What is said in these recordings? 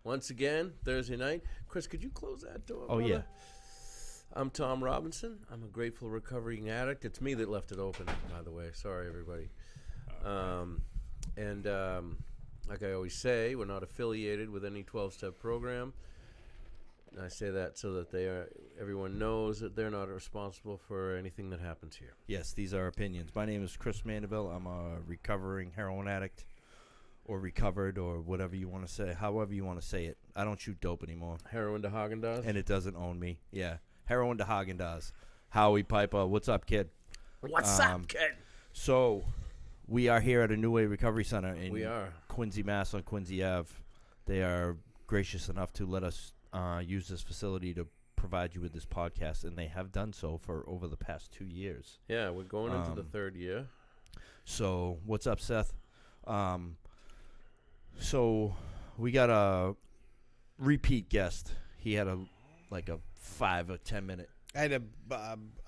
Once again, Thursday night. Chris, could you close that door? Oh, brother? yeah. I'm Tom Robinson. I'm a grateful recovering addict. It's me that left it open, by the way. Sorry, everybody. Like I always say, we're not affiliated with any 12-step program. I say that so that everyone knows that they're not responsible for anything that happens here. Yes, these are opinions. My name is Chris Mandeville. I'm a recovering heroin addict, or recovered, or whatever you want to say, however you want to say it. I don't shoot dope anymore. Heroin to Haagen-Dazs? And it doesn't own me. Yeah. Heroin to Haagen-Dazs. Howie Piper, what's up, kid? What's up, kid? So, we are here at a New Way Recovery Center in We are. Quincy, Mass. on Quincy Ave. They are gracious enough to let us use this facility to provide you with this podcast, and they have done so for over the past 2 years. Yeah, we're going into the third year. So, what's up, Seth? So, we got a repeat guest. He had a 5 or 10 minute I had a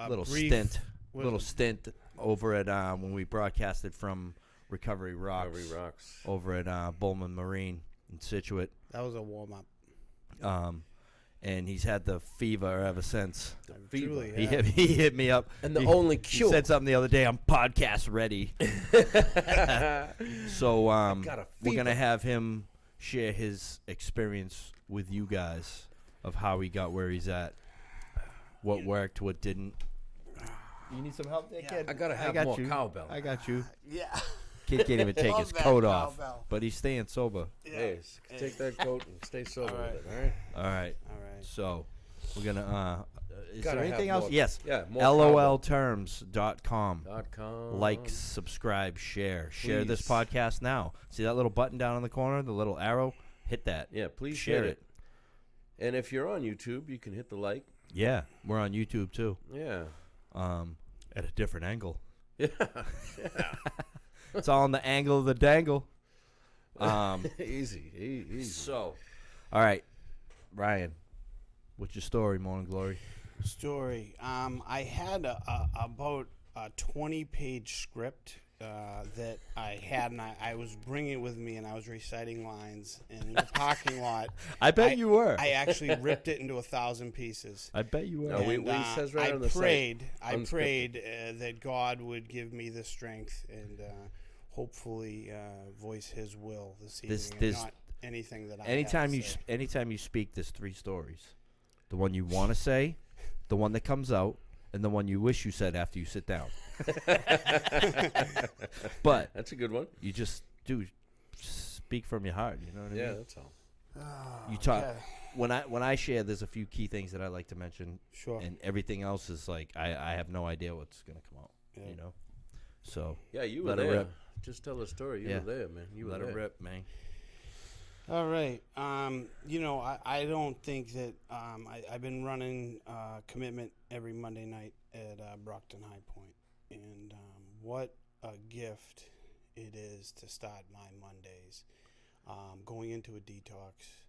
little brief, stint over at when we broadcasted from Recovery Rocks over at Bowman Marine in Scituate. That was a warm up. And he's had the fever ever since. He hit me up. And the only cure. He said something the other day, I'm podcast ready. So we're going to have him share his experience with you guys of how he got where he's at, what worked, what didn't. You need some help there, kid? I got to have more cowbell. I got you. Yeah. Kid can't even take his coat off, cowbell. but he's staying sober. Yeah. Hey, take that coat and stay sober All right. with it, all right? All right. So we're going to is Gotta there anything have else? more- Yes. Yeah, more LOLterms.com. .com. Like, subscribe, share. Share this Please. podcast now. See that little button down in the corner, the little arrow? Hit that. Yeah, please share hit it. And if you're on YouTube, you can hit the like. Yeah, we're on YouTube too. Yeah. At a different angle. Yeah. It's all on the angle of the dangle. Easy. So, all right, Ryan, what's your story, Morning Glory? Story. I had about a 20-page script that I had, and I was bringing it with me, and I was reciting lines in the parking lot. I bet you were. I actually ripped it into 1,000 pieces. I bet you were. No, we says right on the site. I prayed that God would give me the strength and hopefully voice His will this evening, and not anything that I anytime have to say. Anytime you speak, there's 3 stories: the one you want to say, the one that comes out, and the one you wish you said after you sit down. But that's a good one. You just speak from your heart. You know what I mean? Yeah, that's all. You talk when I share. There's a few key things that I like to mention. Sure. And everything else is like I have no idea what's gonna come out. Yeah. You know. So yeah, you were let it there. rip. Just tell the story. You were there, man. You were let there. it rip, man. All right. I don't think that I've been running commitment every Monday night at Brockton High Point, and what a gift it is to start my Mondays going into a detox.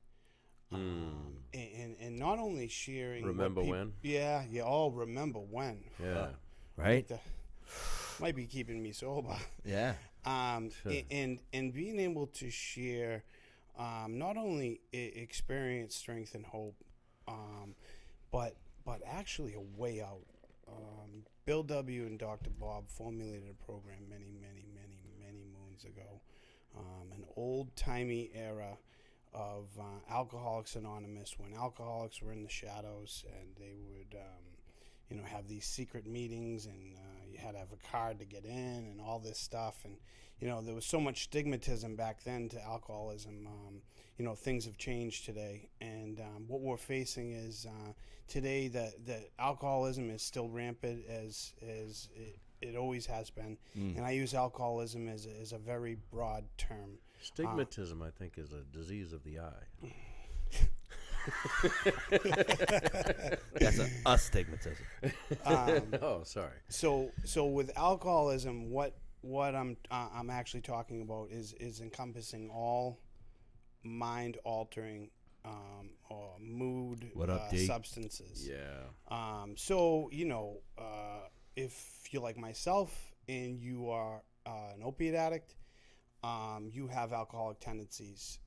And not only sharing. Remember when? Yeah, you all remember when. Yeah. Right. Might be keeping me sober. Yeah. And being able to share not only experience, strength, and hope, but actually a way out. Bill W. and Dr. Bob formulated a program many moons ago, an old-timey era of Alcoholics Anonymous, when alcoholics were in the shadows and they would have these secret meetings, and you had to have a card to get in and all this stuff. And, there was so much stigmatism back then to alcoholism. Things have changed today. And what we're facing is today that alcoholism is still rampant as it always has been. And I use alcoholism as a very broad term. Stigmatism, I think, is a disease of the eye. That's a astigmatism. Oh, sorry. So with alcoholism, what I'm actually talking about is encompassing all mind altering or mood substances. Yeah. If you're like myself and you are an opiate addict, you have alcoholic tendencies.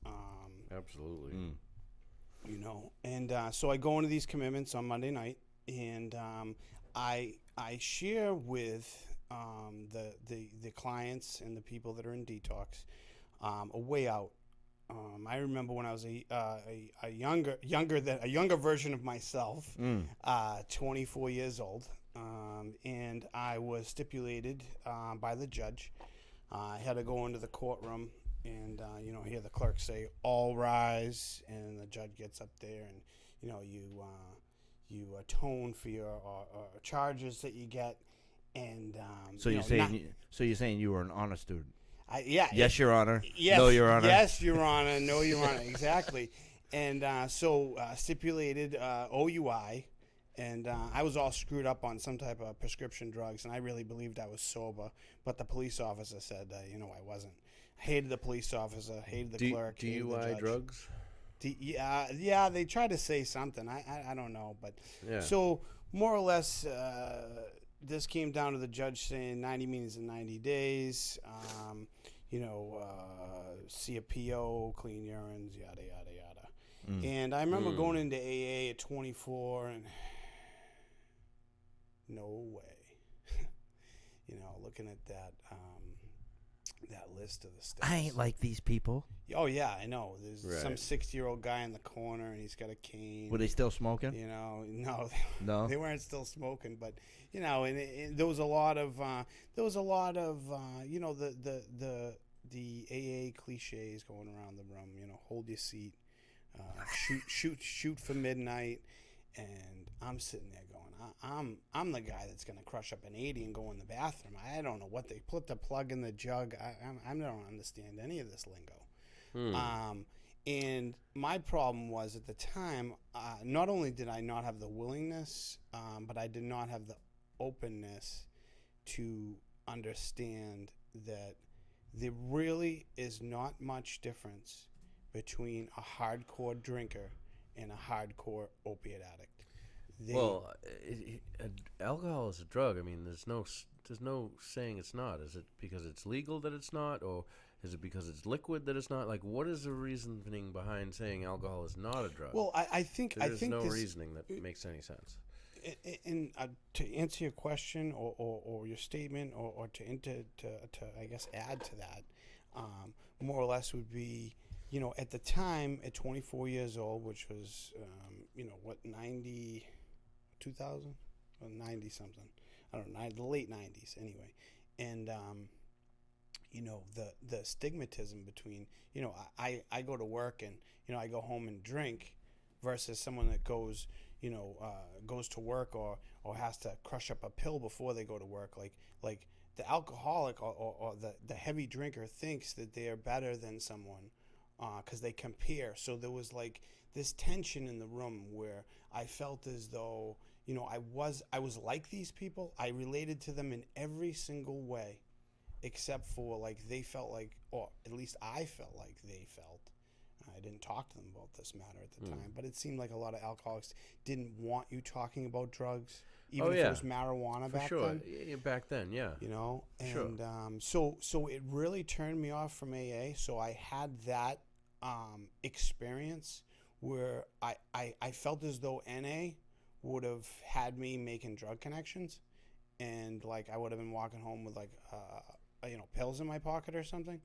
Absolutely. And so I go into these commitments on Monday night, and I share with the clients and the people that are in detox a way out. I remember when I was a younger version of myself, 24 years old, and I was stipulated by the judge. I had to go into the courtroom and hear the clerk say, "All rise," and the judge gets up there, and you atone for your charges that you get, and So you're saying you were an honor student? Yeah. Yes, Your Honor. Yes. No, Your Honor. Yes, Your Honor. No, Your Honor. Exactly. And so stipulated OUI, and I was all screwed up on some type of prescription drugs, and I really believed I was sober, but the police officer said, I wasn't. Hated the police officer, hated the clerk, hated the DUI judge. drugs? Yeah, they tried to say something. I don't know, but Yeah. so more or less, this came down to the judge saying 90 meetings in 90 days. See a PO, clean urines, yada yada yada. And I remember going into AA at 24, and no way. Looking at that list of the steps. I ain't like these people. Oh yeah, I know. There's Right. some 60-year-old guy in the corner, and he's got a cane. Were they still smoking? No, they weren't still smoking, but and there was a lot of the AA cliches going around the room. Hold your seat, shoot for midnight, and I'm sitting there going, I'm the guy that's gonna crush up an 80 and go in the bathroom. I don't know what they put the plug in the jug. I don't understand any of this lingo. And my problem was at the time, not only did I not have the willingness, but I did not have the openness to understand that there really is not much difference between a hardcore drinker and a hardcore opiate addict. Alcohol is a drug. I mean, there's no saying it's not. Is it because it's legal that it's not, or is it because it's liquid that it's not? Like, what is the reasoning behind saying alcohol is not a drug? Well, I think there's no this, reasoning that makes any sense. And to answer your question or your statement or to I guess add to that, more or less would be, at the time at 24 years old, which was 2000 or 90 something, I don't know, the late 90s anyway, and the stigmatism between I go to work and I go home and drink versus someone that goes to work or has to crush up a pill before they go to work. Like the alcoholic or the heavy drinker thinks that they are better than someone because they compare. So there was like this tension in the room where I felt as though I was like these people. I related to them in every single way, except for like they felt like, or at least I felt like they felt. I didn't talk to them about this matter at the time, but it seemed like a lot of alcoholics didn't want you talking about drugs, even if it was marijuana back then. Yeah, back then, yeah. And so it really turned me off from AA. So I had that experience where I felt as though NA would have had me making drug connections, and like I would have been walking home with like pills in my pocket or something.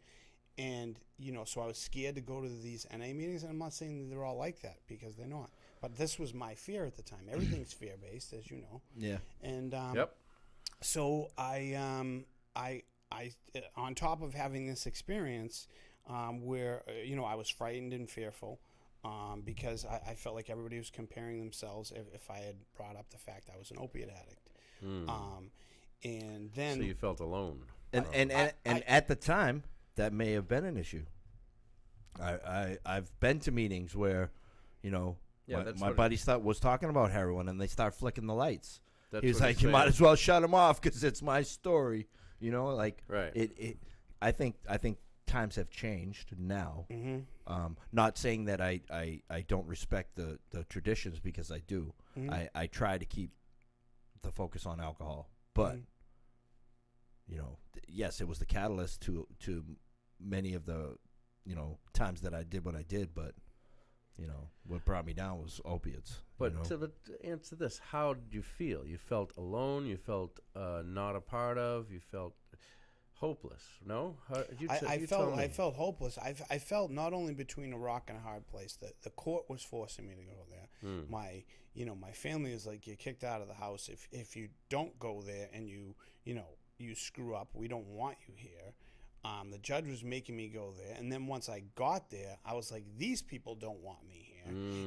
And, so I was scared to go to these NA meetings, and I'm not saying that they're all like that, because they're not. But this was my fear at the time. Everything's fear-based, as you know. Yeah. And Yep. so I on top of having this experience where, I was frightened and fearful because I felt like everybody was comparing themselves if I had brought up the fact I was an opiate addict. And then... So you felt alone. And at the time... that may have been an issue. I've been to meetings where, my buddy was talking about heroin, and they start flicking the lights. He was like, "You might as well shut him off because it's my story." Right. I think times have changed now. Not saying that I don't respect the traditions, because I do. I try to keep the focus on alcohol, but. Yes, it was the catalyst to many of the, times that I did what I did, but, what brought me down was opiates. But to answer this, how did you feel? You felt alone. You felt not a part of. You felt hopeless. No, I felt hopeless. I felt not only between a rock and a hard place. The court was forcing me to go there. My family is like, you're kicked out of the house if you don't go there, and you screw up. We don't want you here. The judge was making me go there, and then once I got there, I was like, these people don't want me here.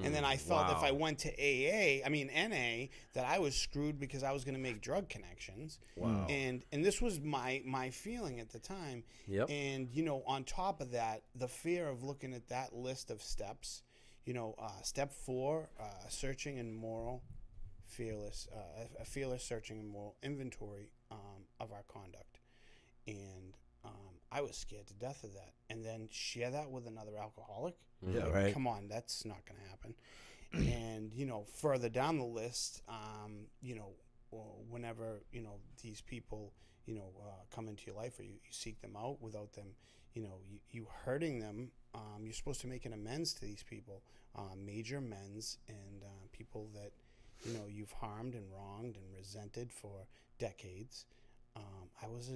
And then I felt if I went to NA, that I was screwed because I was going to make drug connections. Wow. And this was my feeling at the time. Yep. And on top of that, the fear of looking at that list of steps. Step 4, searching and moral, fearless, a fearless searching and moral inventory of our conduct, and I was scared to death of that. And then share that with another alcoholic? Yeah, right. Come on, that's not going to happen. And, further down the list, whenever, these people, come into your life, or you seek them out without them, you hurting them, you're supposed to make an amends to these people, major amends, and people that, you've harmed and wronged and resented for decades. I was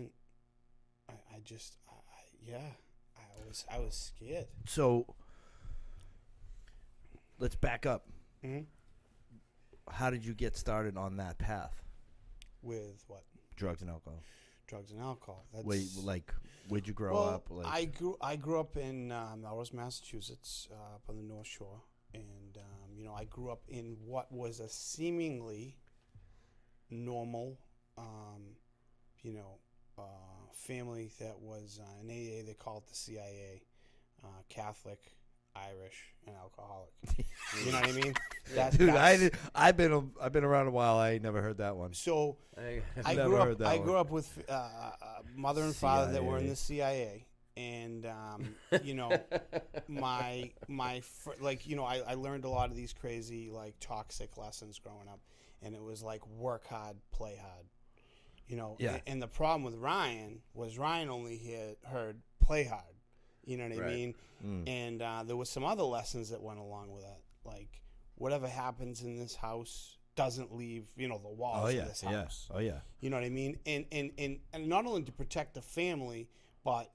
scared. So let's back up. Mm-hmm. How did you get started on that path? With what? Drugs and alcohol. Drugs and alcohol. Where'd you grow up? I grew up in Melrose, Massachusetts, up on the North Shore, and I grew up in what was a seemingly normal, family that was in AA. They call it the CIA, Catholic, Irish, and alcoholic. You know what I mean? Dude, I've been around a while. I ain't never heard that one. So I grew up with mother and father that were in the CIA, and I learned a lot of these crazy toxic lessons growing up, and it was like work hard, play hard. Yeah. And the problem with Ryan was Ryan only heard play hard. You know what I mean? And there was some other lessons that went along with that. Like, whatever happens in this house doesn't leave, the walls of this house. Oh, yeah. You know what I mean? And not only to protect the family, but,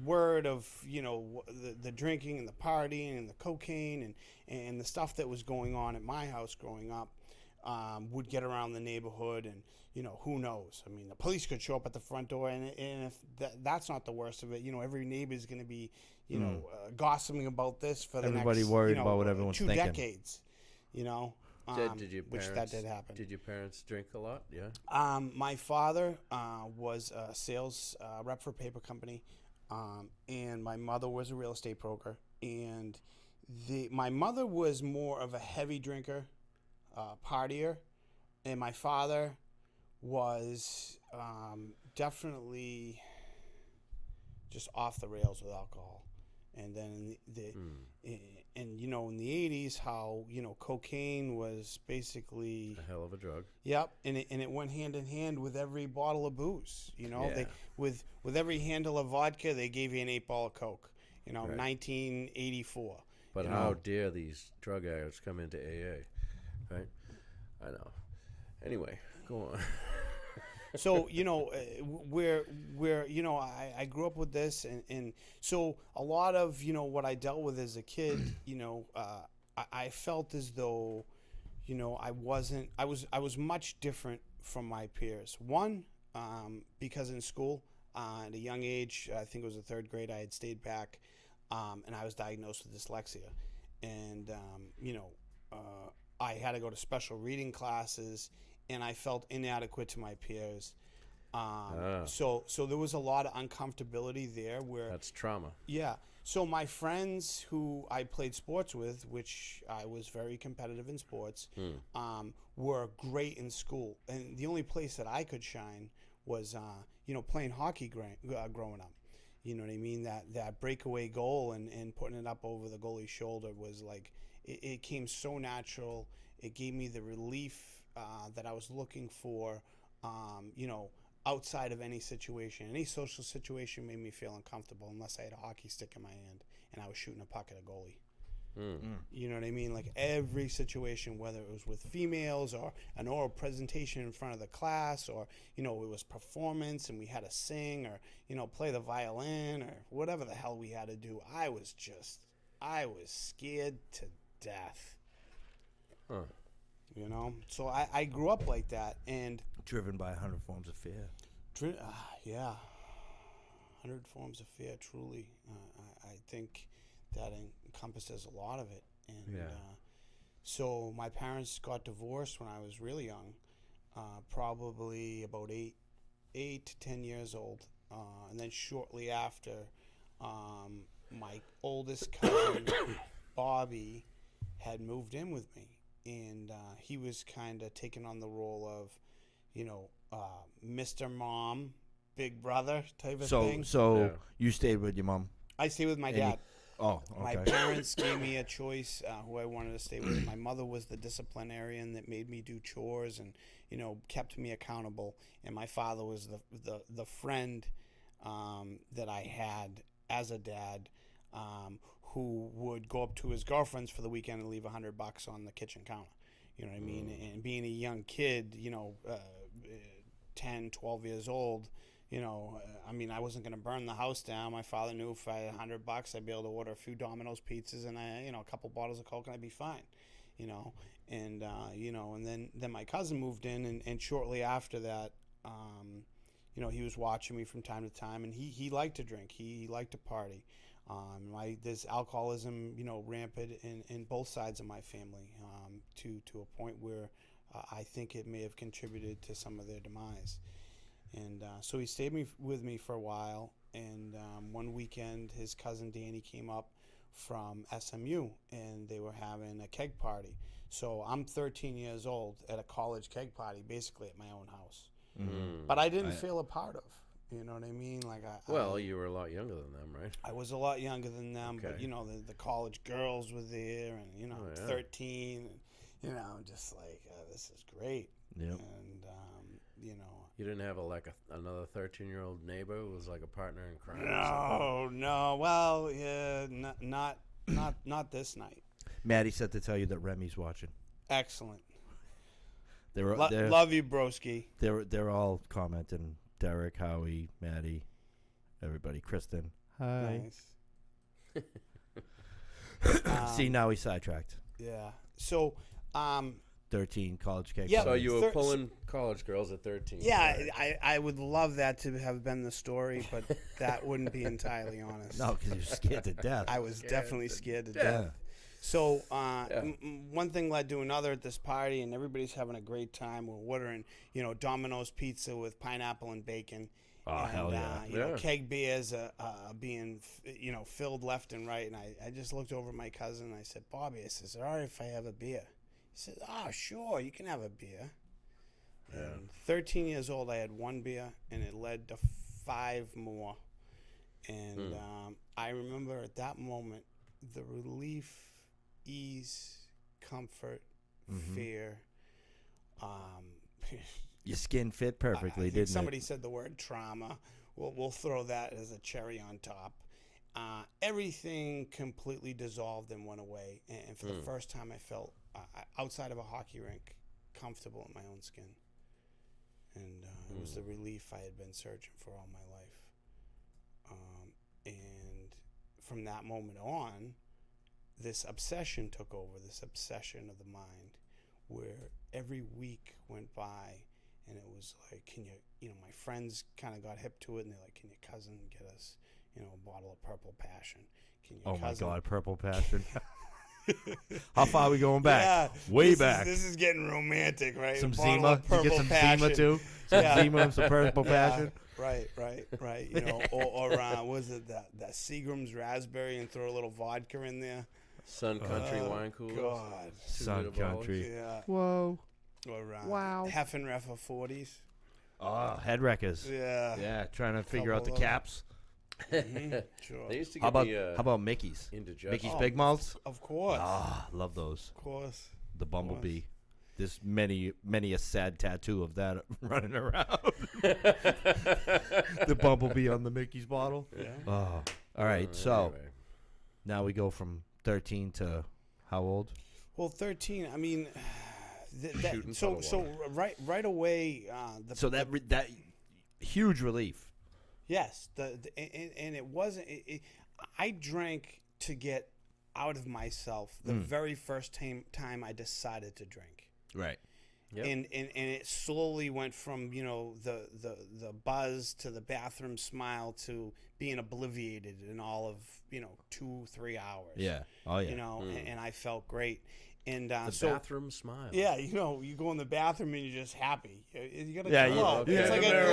word of, the drinking and the partying and the cocaine and the stuff that was going on at my house growing up. Would get around the neighborhood, and who knows? I mean, the police could show up at the front door, and if that's not the worst of it, every neighbor is going to be, gossiping about this for the next, worried about what everyone's 2 thinking. decades. Did your parents, which that did happen. Did your parents drink a lot? Yeah. My father was a sales rep for a paper company, and my mother was a real estate broker. And my mother was more of a heavy drinker. Partier, and my father was definitely just off the rails with alcohol. And then in the 80s, how cocaine was basically a hell of a drug. Yep, and it went hand in hand with every bottle of booze. They with every handle of vodka, they gave you an 8-ball of Coke. Right. 1984. But how dare these drug addicts come into AA? Right, I know. Anyway, go on. So I grew up with this, and so a lot of what I dealt with as a kid, I felt as though, I was much different from my peers. One, because in school, at a young age, I think it was the 3rd grade, I had stayed back, and I was diagnosed with dyslexia, and I had to go to special reading classes, and I felt inadequate to my peers. So there was a lot of uncomfortability there. That's trauma. Yeah. So my friends who I played sports with, which I was very competitive in sports, were great in school. And the only place that I could shine was, playing hockey growing up. You know what I mean? That breakaway goal and putting it up over the goalie's shoulder was like, it came so natural. It gave me the relief that I was looking for. outside of any situation. Any social situation made me feel uncomfortable unless I had a hockey stick in my hand and I was shooting a puck at a goalie. You know what I mean? Like every situation, whether it was with females or an oral presentation in front of the class, or, you know, it was performance and we had to sing or, you know, play the violin or whatever the hell we had to do, I was scared to death. You know? So I grew up like that, and Driven by 100 forms of fear. yeah. 100 forms of fear, truly. I think that encompasses a lot of it. And so my parents got divorced when I was really young, probably about 8 to 10 years old. And then shortly after, my oldest cousin, Bobby, had moved in with me. And he was kind of taking on the role of, you know, Mr. Mom, Big Brother type of thing. So you stayed with your mom? I stayed with my dad. Oh, okay. My parents gave me a choice who I wanted to stay with. My mother was the disciplinarian that made me do chores and, you know, kept me accountable. And my father was the friend that I had as a dad, who would go up to his girlfriends for the weekend and leave $100 on the kitchen counter. You know what I mean? And being a young kid, you know, 10, 12 years old, you know, I mean, I wasn't going to burn the house down. My father knew if I had $100, I'd be able to order a few Domino's pizzas and a couple bottles of Coke, and I'd be fine, you know. And you know, and then my cousin moved in, and shortly after that, you know, he was watching me from time to time, and he liked to drink, he liked to party. There's alcoholism, you know, rampant in both sides of my family, to a point where I think it may have contributed to some of their demise. And so he stayed with me for a while, and one weekend his cousin Danny came up from SMU, and they were having a keg party. So I'm 13 years old at a college keg party, basically at my own house. But I didn't feel a part of. You know what I mean? Like you were a lot younger than them, right? I was a lot younger than them, but you know, the college girls were there, and you know, 13, and, you know, just like this is great. Yep. And you know, you didn't have another 13-year-old neighbor who was like a partner in crime. No. Well, yeah, not this night. Maddie said to tell you that Remy's watching. Excellent. Love you, broski. They're all commenting. Derek, Howie, Maddie, everybody, Kristen. Hi. Nice. See, now we sidetracked. Yeah. So, 13 college cake. Yeah. So you were pulling college girls at 13. Yeah, right? I would love that to have been the story, but that wouldn't be entirely honest. No, because you're scared to death. I was definitely scared to death. So one thing led to another at this party, and everybody's having a great time. We're ordering, you know, Domino's pizza with pineapple and bacon. Oh, and, hell yeah. You know, keg beers being, you know, filled left and right. And I just looked over at my cousin, and I said, Bobby, I said, all right if I have a beer? He said, sure, you can have a beer. Yeah. And 13 years old, I had one beer, and it led to 5 more. And I remember at that moment, the relief, ease, comfort, fear. Your skin fit perfectly, didn't it? Somebody said the word trauma. We'll throw that as a cherry on top. Everything completely dissolved and went away. And for the first time, I felt, outside of a hockey rink, comfortable in my own skin. And it was the relief I had been searching for all my life. And from that moment on, this obsession took over, this obsession of the mind, where every week went by, and it was like, can you know, my friends kind of got hip to it, and they're like, can your cousin get us, you know, a bottle of Purple Passion? Can your cousin... my God, Purple Passion. How far are we going back? Yeah, Way back. This is getting romantic, right? Some Zima? Did you get some Zima too? Some Zima, some Purple Passion? Right. You know, or was it that Seagram's raspberry and throw a little vodka in there? Sun Country wine cooler. God. Sun Country. Yeah. Whoa. Or wow. Heffenreffer 40s. Oh, head wreckers. Yeah. Yeah, trying to figure out the caps. Sure. They used to how get about Mickey's? Into Mickey's Big Malts? Of course. Love those. Of course. The Bumblebee. There's many a sad tattoo of that running around. The bumblebee on the Mickey's bottle. Yeah. Oh, all right. So Anyway. now we go from 13 to how old? Well, 13. I mean, Shooting so puddle right away. That huge relief. Yes, and it wasn't. I drank to get out of myself the very first time I decided to drink. Right. Yep. And it slowly went from the buzz to the bathroom smile to being obliviated in all of 2-3 hours. Yeah. Oh yeah. And I felt great. And The bathroom smile. yeah, you go in the bathroom and you're just happy. You got a Yeah, glow. okay. It's like a Yeah.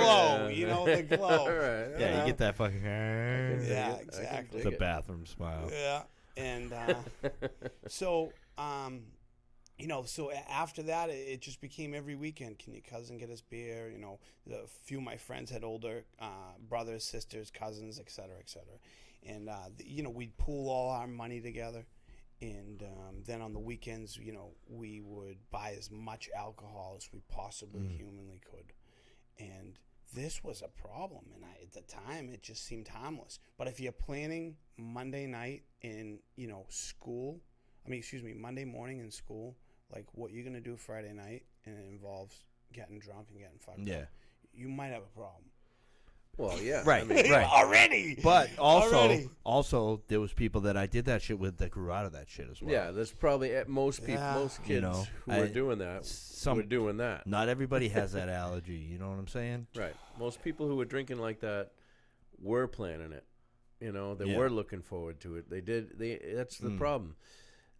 glow, the glow. All right. Yeah, you get that fucking Yeah, I can exactly. the dig it. bathroom smile. Yeah, and so so after that, it just became every weekend. Can your cousin get us beer? A few of my friends had older brothers, sisters, cousins, et cetera, and we'd pool all our money together. And then on the weekends, we would buy as much alcohol as we possibly humanly could. And this was a problem. And at the time, it just seemed harmless. But if you're planning Monday night in, Monday morning in school, like what you're going to do Friday night, and it involves getting drunk and getting fucked up, you might have a problem. Well, yeah. Right. I mean, Right. Already! But Already. also there was people that I did that shit with that grew out of that shit as well. Yeah, there's probably most people, Yeah. most kids who are doing that were doing that. Not everybody has that allergy. You know what I'm saying? Right. Most people who were drinking like that were planning it. They Yeah. were looking forward to it. They did. That's the problem.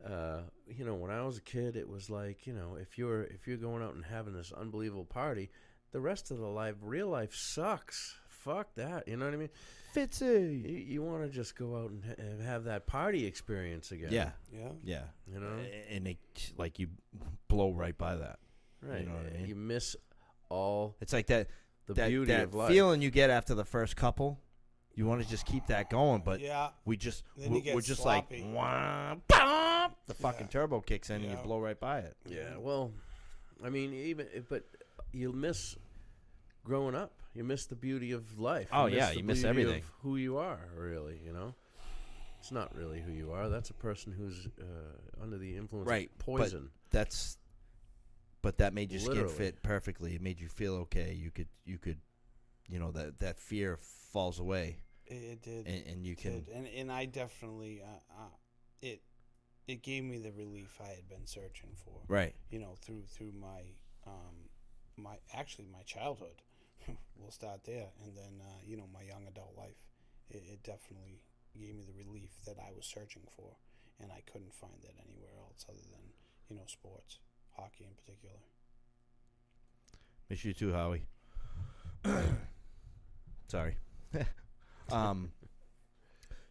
When I was a kid, it was like, if you're going out and having this unbelievable party, the rest of the real life sucks. Fuck that. You know what I mean? Fitzy. You want to just go out and have that party experience again. Yeah. Yeah. Yeah. And you blow right by that. right. You know what I mean? You miss all It's like that beauty that of life. feeling you get after the first couple. You want to just keep that going, but Yeah. we just Then you get we're just sloppy. like wah, bop, the fucking turbo kicks in and Yeah. you blow right by it. Yeah, well, I mean, but you miss growing up. You miss the beauty of life. Oh, miss yeah, the you miss beauty everything. of who you are, really. It's not really who you are. That's a person who's under the influence Right, of poison. But that made your Literally. skin fit perfectly. It made you feel okay. You could that fear falls away. It did. And you can And I definitely it gave me the relief I had been searching for. right. Through my my childhood. We'll start there, and then my young adult life. It definitely gave me the relief that I was searching for, and I couldn't find it anywhere else other than sports, hockey in particular. Miss you too, Howie. Sorry.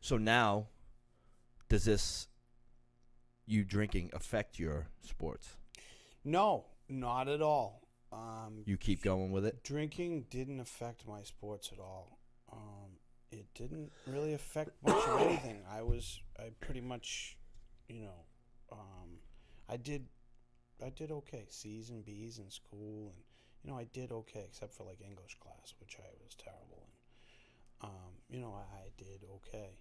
So now, does this you drinking affect your sports? No, not at all. You keep going with it? Drinking didn't affect my sports at all. It didn't really affect much of anything. I pretty much, I did okay. C's and B's in school, and I did okay except for like English class, which I was terrible in. I did okay.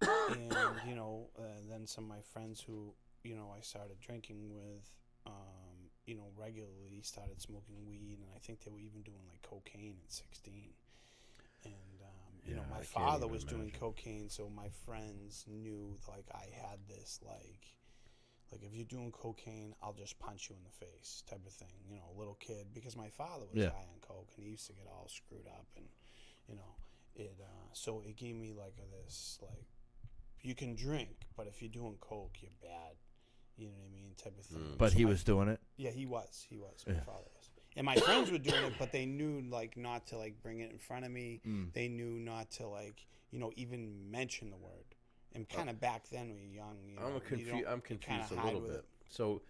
And then some of my friends who I started drinking with, regularly started smoking weed, and I think they were even doing like cocaine at 16. And Yeah, I my can't father even was doing imagine. cocaine, so my friends knew like I had this like if you're doing cocaine, I'll just punch you in the face type of thing. A little kid, because my father was high on coke and he used to get all screwed up, and so it gave me like this like you can drink, but if you're doing coke, you're bad. You know what I mean, type of thing. But So he my- was doing it? Yeah, he was. My father was. And my friends were doing it, but they knew like not to like bring it in front of me. They knew not to like even mention the word. And kind of back then when you're young, I'm confused a little bit. It. So,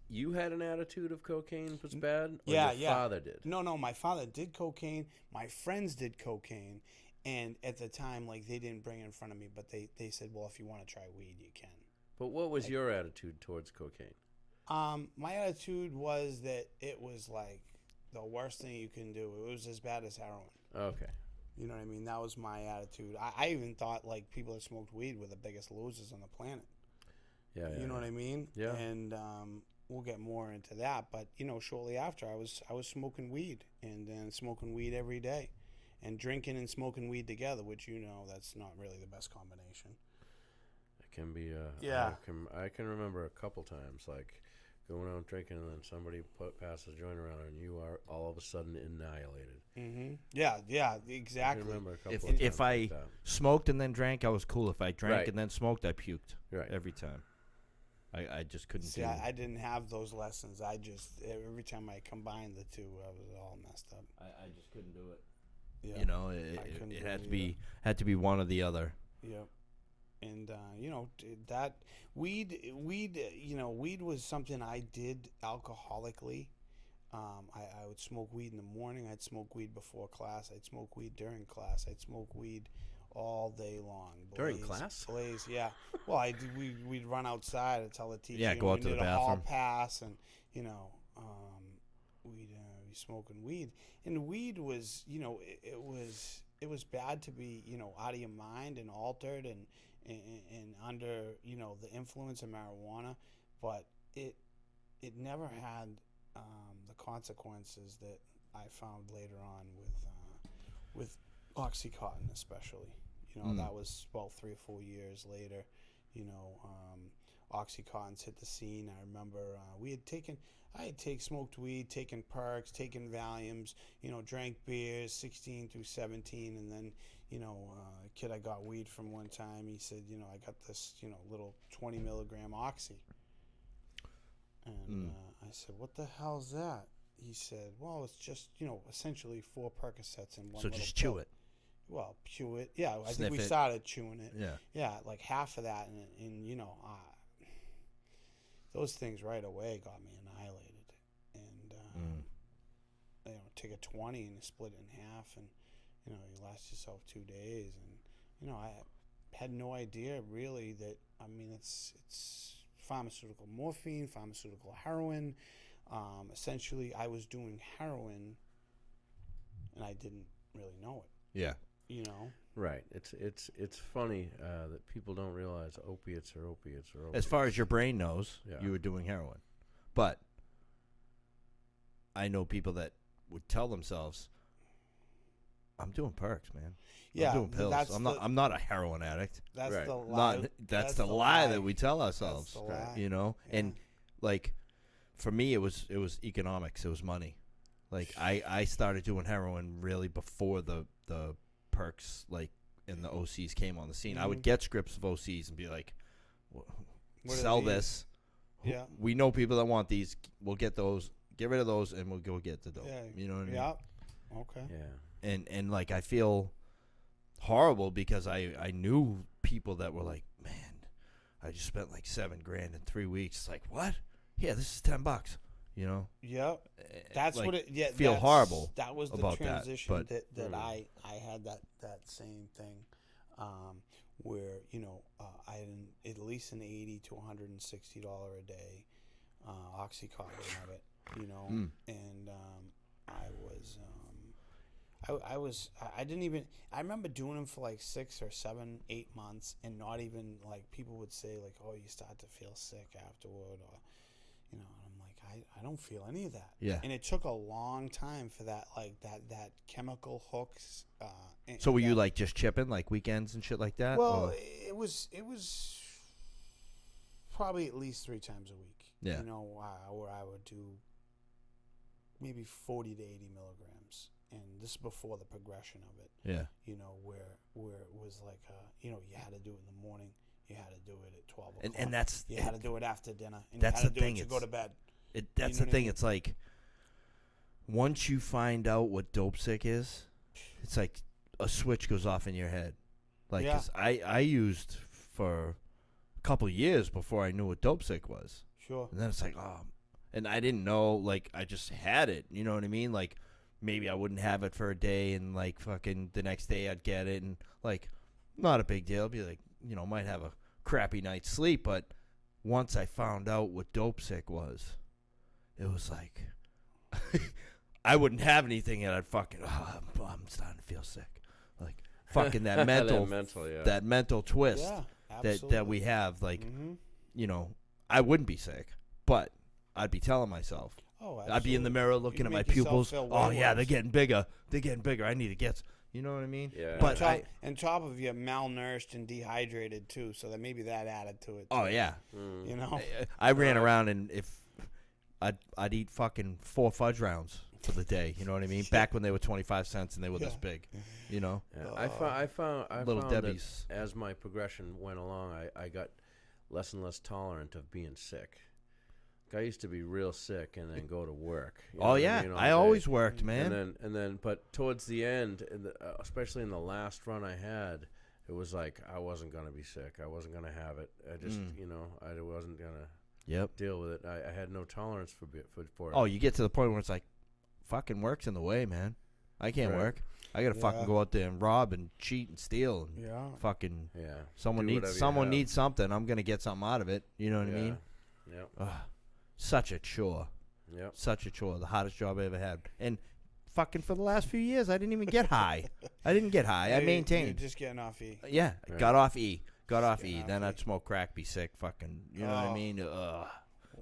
you had an attitude of cocaine was bad? Or Yeah, your father did? No, my father did cocaine. My friends did cocaine, and at the time, like they didn't bring it in front of me, but they said, well, if you want to try weed, you can. But what was your attitude towards cocaine? My attitude was that it was like the worst thing you can do. It was as bad as heroin. Okay. You know what I mean? That was my attitude. I even thought like people that smoked weed were the biggest losers on the planet. Yeah. You know what I mean? Yeah. And we'll get more into that. But shortly after, I was smoking weed and then smoking weed every day, and drinking and smoking weed together, which that's not really the best combination. It can be. Yeah. I can remember a couple times like going out drinking and then somebody passes a joint around and you are all of a sudden annihilated. Mm-hmm. Yeah, exactly. I can remember a couple If of times if like I that. smoked and then drank, I was cool. If I drank Right. and then smoked, I puked. Right. Every time. I just couldn't See, do I didn't have those lessons. I just every time I combined the two, I was all messed up. I just couldn't do it. Yeah. couldn't It do had it to be one or the other. Yep. And that weed was something I did alcoholically. I would smoke weed in the morning. I'd smoke weed before class. I'd smoke weed during class. I'd smoke weed all day long. During class? Yeah. Well, we'd run outside and tell the teacher. Yeah, go out to the we need a hall bathroom. pass, and we'd be smoking weed. And weed was, it was bad to be, out of your mind and altered and under, the influence of marijuana, but it never had the consequences that I found later on with OxyContin, especially. That was about 3 or 4 years later. OxyContin's hit the scene. I remember I had smoked weed, taken perks, taken Valiums, drank beers, 16 through 17, and then, a kid I got weed from one time, he said, I got this, little 20 milligram Oxy. And I said, what the hell's that? He said, well, it's just, essentially 4 Percocets in one So little just pill. chew it. Well, chew it. Yeah, I Sniff think we it. started chewing it. Yeah. Yeah, like half of that, and those things right away got me annihilated. And take a 20 and split it in half, and you last yourself 2 days, and I had no idea really that it's pharmaceutical morphine, pharmaceutical heroin. Essentially, I was doing heroin, and I didn't really know it. Yeah. Right. It's funny that people don't realize opiates are opiates. As far as your brain knows, Yeah. you were doing heroin. But I know people that would tell themselves, I'm doing perks, man. Yeah, I'm doing pills. that's I'm not a heroin addict. That's Right. the lie. That's the lie that we tell ourselves. the lie. Yeah. And like for me it was economics, it was money. Like I started doing heroin really before the perks like and the OCs came on the scene. I would get scripts of OCs and be like, What are sell these? this. Yeah. We know people that want these. We'll get those. Get rid of those and we'll go get the dope. Yeah. You know what I mean? Yeah. Okay. Yeah. And like I feel horrible because I knew people that were like, man, I just spent like $7,000 in 3 weeks. It's like, what? Yeah, this is $10. You know? Yep. That's like, what it. Yeah. feel horrible That was the about that, transition but- that I had that same thing, where I had at least an $80 to $160 a day OxyContin habit. And I didn't even. I remember doing them for like 6 or 7, 8 months, and not even like people would say like, "Oh, you start to feel sick afterward," or and I'm like, I don't feel any of that. Yeah. And it took a long time for that that chemical hooks. So were you like just chipping like weekends and shit like that? Well, or? it was probably at least 3 times a week. Yeah. Where I would do maybe 40 to 80 milligrams, and this is before the progression of it. Yeah. Where it was like, you had to do it in the morning, you had to do it at 12 o'clock, And that's you had to do it after dinner, and that's you had the to do thing, it to go to bed. That's know the what I thing. mean? It's like once you find out what dope sick is, it's like a switch goes off in your head. Like, Yeah. 'cause I used for a couple years before I knew what dope sick was. Sure. And then it's like, oh, and I didn't know, like, I just had it. You know what I mean? Like, maybe I wouldn't have it for a day, and, like, fucking the next day I'd get it, and, like, not a big deal. Be like, might have a crappy night's sleep, but once I found out what dope sick was, it was like I wouldn't have anything, and I'd fucking I'm starting to feel sick. Like fucking that that mental twist that we have. Like you know, I wouldn't be sick, but I'd be telling myself. Oh, I'd be in the mirror looking at my pupils. Oh yeah, they're getting bigger. They're getting bigger. I need to get. You know what I mean? Yeah. But on top of you, malnourished and dehydrated too, so that maybe that added to it. Too. Oh yeah. You know. I ran around, and if I'd eat fucking 4 fudge rounds for the day. You know what I mean? Back when they were 25 cents and they were this big. You know. Yeah. I found Debbie's. that as my progression went along, I got less and less tolerant of being sick. I used to be real sick and then go to work. Oh yeah, I always worked, man. And then, but towards the end, especially in the last run I had, it was like I wasn't gonna be sick. I wasn't gonna have it. I just, I wasn't gonna deal with it. I had no tolerance for it. Oh, you get to the point where it's like, fucking work's in the way, man. I can't work. I gotta fucking go out there and rob and cheat and steal. And fucking Someone needs something. I'm gonna get something out of it. You know what I mean? Yeah. Such a chore. Yep. Such a chore. The hottest job I ever had. And fucking for the last few years, I didn't even get high. I maintained. You're just getting off E. Yeah. Got off E. Then I'd smoke crack, be sick, fucking. You know what I mean?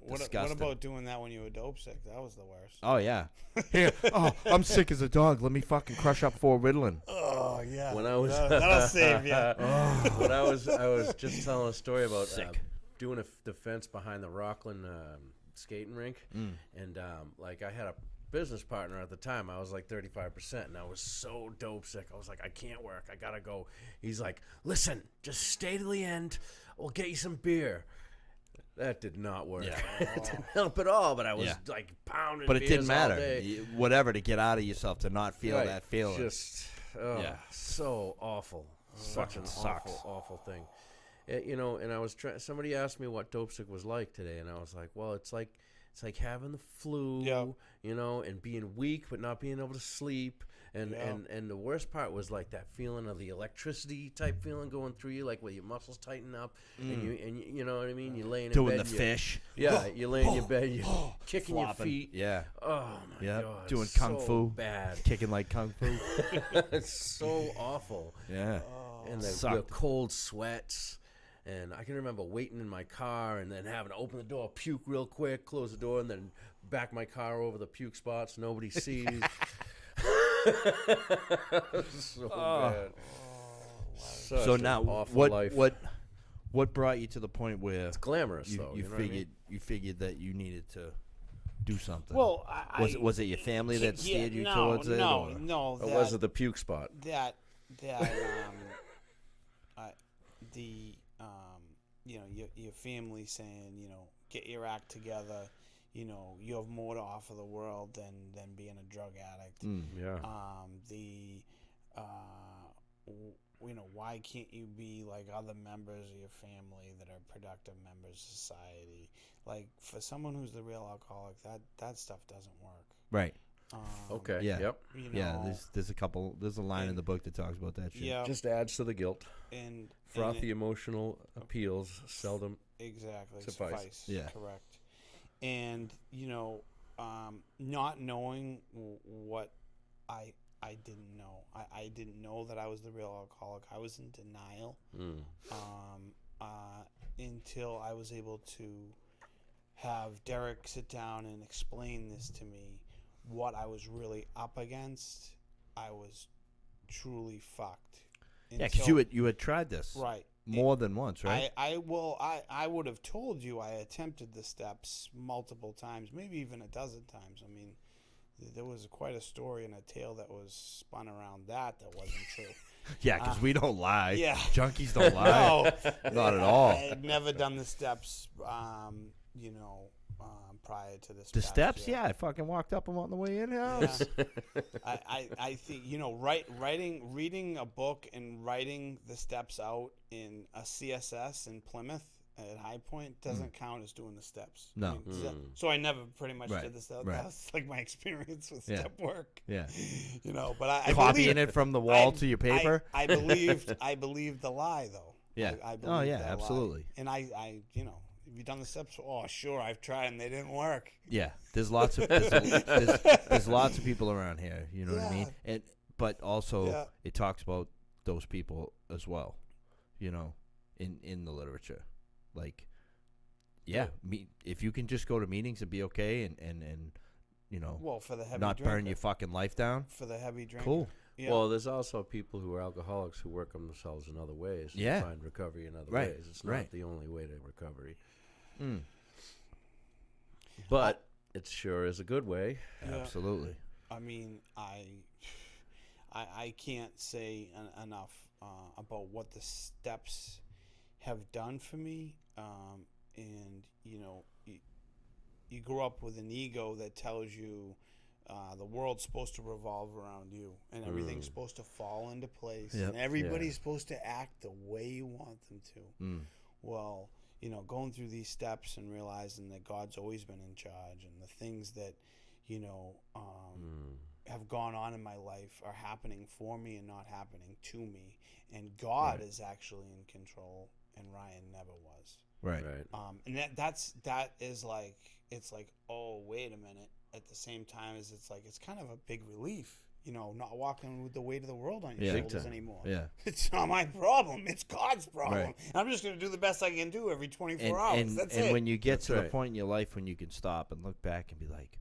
What about doing that when you were dope sick? That was the worst. Oh, yeah. Here. Oh, I'm sick as a dog. Let me fucking crush up 4 Ritalin. Oh, yeah. When I was that'll save you. When I was just telling a story about doing a defense behind the Rockland skating rink, and like I had a business partner at the time. I was like 35%, and I was so dope sick. I was like, I can't work. I gotta go. He's like, listen, just stay to the end. We'll get you some beer. That did not work. Yeah. It didn't help at all. But I was like pounding. But it didn't matter. All day. Whatever to get out of yourself to not feel that feeling. Just so awful. Such an awful thing. And I was somebody asked me what dope sick was like today, and I was like, well, it's like having the flu, and being weak but not being able to sleep, and the worst part was like that feeling of the electricity type feeling going through you, like where your muscles tighten up, and you know what I mean. You're laying in doing bed, the fish. Yeah, you're laying in your bed, you're kicking your feet. Yeah. Oh my god. Doing kung fu. Bad. Kicking like kung fu. It's so awful. Yeah. And the cold sweats. And I can remember waiting in my car and then having to open the door, puke real quick, close the door, and then back my car over the puke spot so nobody sees. So bad. So now, what brought you to the point where it's glamorous? You figured that you needed to do something. Well, was it your family that steered you towards it? No. Or was it the puke spot? Your family saying, get your act together. You have more to offer the world than being a drug addict. Why can't you be like other members of your family that are productive members of society? Like for someone who's the real alcoholic, that stuff doesn't work. Right. Okay. Yeah. Yep. There's a line in the book that talks about that shit. Yeah. Just adds to the guilt. And frothy emotional appeals seldom suffice. Yeah. Correct. And not knowing what I didn't know. I didn't know that I was the real alcoholic. I was in denial until I was able to have Derek sit down and explain this to me, what I was really up against. I was truly fucked. Yeah, because you had tried this more than once, right? I would have told you I attempted the steps multiple times, maybe even a dozen times. I mean, there was quite a story and a tale that was spun around that wasn't true. Yeah, because we don't lie. Yeah. Junkies don't lie. No, not at all. I had never done the steps, prior to this. The steps? Yeah, I fucking walked up them on the way in house. Yeah. I think, reading a book and writing the steps out in a CSS in Plymouth at High Point doesn't count as doing the steps. No. So I never pretty much did the steps. Right. That was like my experience with step work. Yeah. But I copying it from the wall to your paper. I believed the lie though. Yeah. I believed that absolutely. lie. And I Have you done the steps? Oh, sure, I've tried and they didn't work. Yeah, there's lots of there's lots of people around here. You know what I mean? But also it talks about those people as well. You know, in the literature, like, if you can just go to meetings and be okay and you know, well, for the heavy not drinker. burn your fucking life down. For the heavy drinker. Cool. Yeah. Well, there's also people who are alcoholics who work on themselves in other ways and find recovery in other ways. It's not the only way to recovery. But it sure is a good way. Yeah. Absolutely. I mean, I can't say enough about what the steps have done for me. And, you know, you grow up with an ego that tells you the world's supposed to revolve around you and everything's supposed to fall into place and everybody's supposed to act the way you want them to. Well, you know, going through these steps and realizing that God's always been in charge and the things that, you know, have gone on in my life are happening for me and not happening to me. And God is actually in control and Ryan never was. Right. And that is like, it's like, oh, wait a minute. At the same time as it's like, it's kind of a big relief, you know, not walking with the weight of the world on your shoulders anymore. Yeah. It's not my problem. It's God's problem. Right. I'm just going to do the best I can do every 24 hours. That's it. And when you get to the point in your life when you can stop and look back and be like,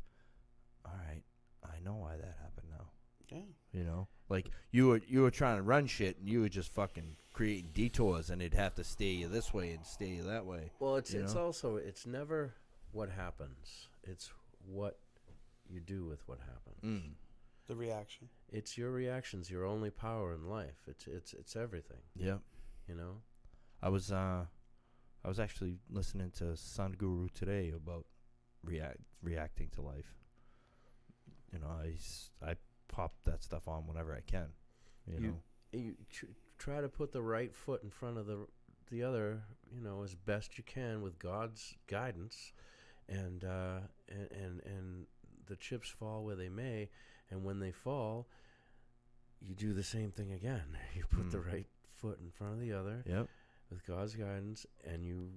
all right, I know why that happened now. Yeah. You know, like you were trying to run shit and you were just fucking creating detours and it'd have to steer you this way and steer you that way. Well, it's also, it's never what happens. It's what you do with what happens. The reaction. It's your reactions, your only power in life. It's everything. Yeah. You know? I was actually listening to Sadhguru today about reacting to life. You know, I pop that stuff on whenever I can. You try to put the right foot in front of the other, you know, as best you can with God's guidance, and the chips fall where they may, and when they fall, you do the same thing again. You put the right foot in front of the other. Yep. With God's guidance, and you